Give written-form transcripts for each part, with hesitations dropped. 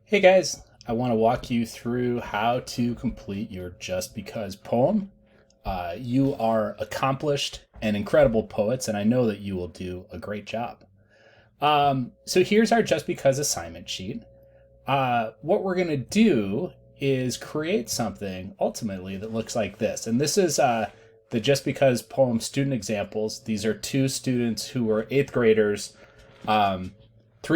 Hey guys, I want to walk you through how to complete your Just Because poem. You are accomplished and incredible poets, and I know that you will do a great job. So here's our Just Because assignment sheet. What we're going to do is create something ultimately that looks like this. And this is the Just Because poem student examples. These are two students who were eighth graders 3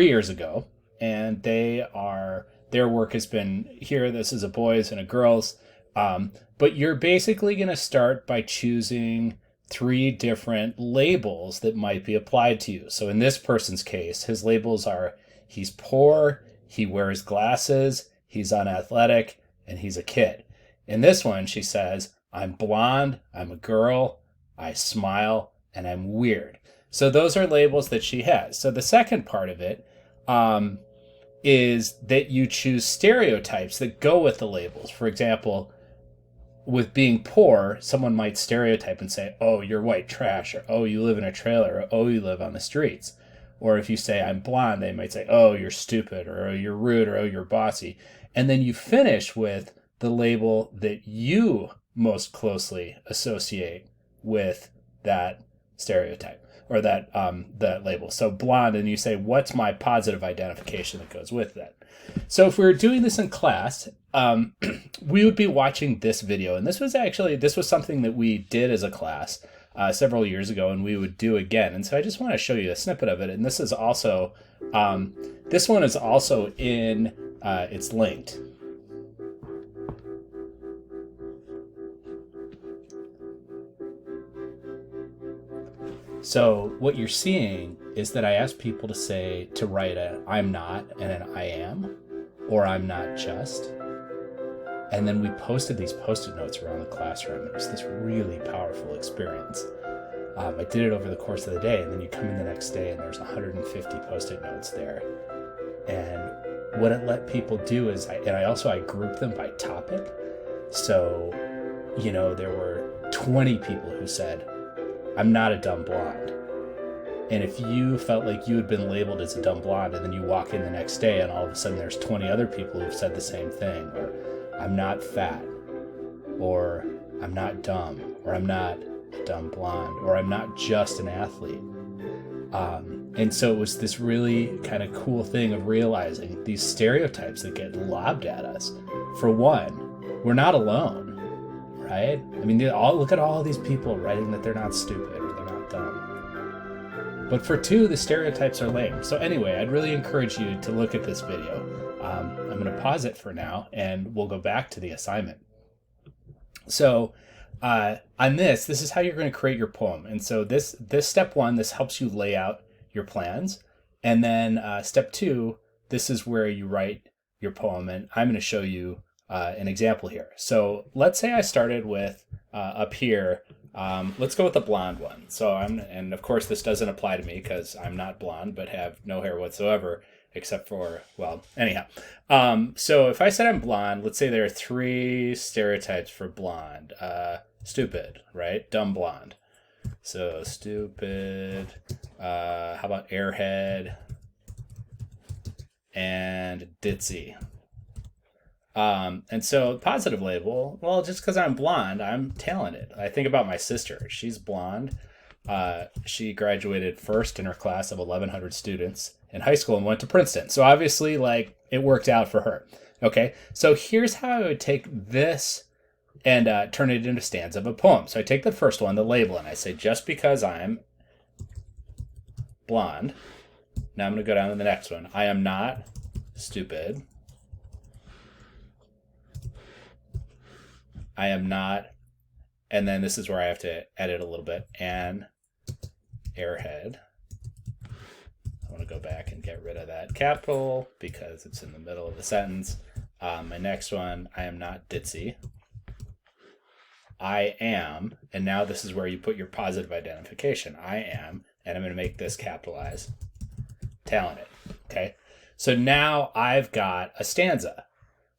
years ago, and their work has been here. This is a boys and a girls. But you're basically going to start by choosing three different labels that might be applied to you. So in this person's case, his labels are he's poor, he wears glasses, he's unathletic, and he's a kid. In this one, she says, I'm blonde, I'm a girl, I smile, and I'm weird. So those are labels that she has. So the second part of it is that you choose stereotypes that go with the labels. For example, with being poor, someone might stereotype and say, oh, you're white trash, or oh, you live in a trailer, or oh, you live on the streets. Or if you say, I'm blonde, they might say, oh, you're stupid, or oh, you're rude, or oh, you're bossy. And then you finish with the label that you most closely associate with that stereotype or that label. So blonde, and you say, what's my positive identification that goes with that? So if we were doing this in class, we would be watching this video. And this was something that we did as a class several years ago, and we would do again. And so I just want to show you a snippet of it. And this is also, this one is also in, it's linked. So what you're seeing is that I asked people to write a I'm not and an I am, or I'm not just. And then we posted these Post-it notes around the classroom. It was this really powerful experience. I did it over the course of the day, and then you come in the next day and there's 150 Post-it notes there. And what it let people do is, I grouped them by topic. So, there were 20 people who said, I'm not a dumb blonde. And if you felt like you had been labeled as a dumb blonde, and then you walk in the next day and all of a sudden there's 20 other people who've said the same thing, or I'm not fat, or I'm not dumb, or I'm not a dumb blonde, or I'm not just an athlete. And so it was this really kind of cool thing of realizing these stereotypes that get lobbed at us. For one, we're not alone. Right? I mean, look at all these people writing that they're not stupid or they're not dumb. But for two, the stereotypes are lame. So anyway, I'd really encourage you to look at this video. I'm going to pause it for now, and we'll go back to the assignment. So on this is how you're going to create your poem. And so this step one, this helps you lay out your plans. And then step two, this is where you write your poem. And I'm going to show you an example here. So let's say I started with up here. Let's go with the blonde one. So and of course this doesn't apply to me because I'm not blonde, but have no hair whatsoever, except for, well, anyhow. So if I said I'm blonde, let's say there are three stereotypes for blonde. Stupid, right? Dumb blonde. So stupid. How about airhead and ditzy? And so positive label, well, just because I'm blonde, I'm talented. I think about my sister. She's blonde. She graduated first in her class of 1,100 students in high school and went to Princeton. So obviously, it worked out for her. Okay, so here's how I would take this and turn it into stanza of a poem. So I take the first one, the label, and I say, just because I'm blonde. Now I'm going to go down to the next one. I am not stupid. I am not, and then this is where I have to edit a little bit, an airhead. I want to go back and get rid of that capital because it's in the middle of the sentence. My next one, I am not ditzy. I am, and now this is where you put your positive identification. I am, and I'm going to make this capitalize, talented. Okay, so now I've got a stanza.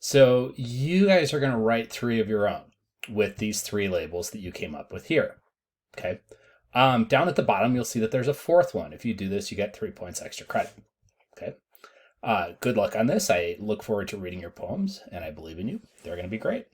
So you guys are going to write three of your own with these three labels that you came up with here. Okay. Down at the bottom, you'll see that there's a fourth one. If you do this, you get 3 points extra credit. Okay. Good luck on this. I look forward to reading your poems, and I believe in you. They're going to be great.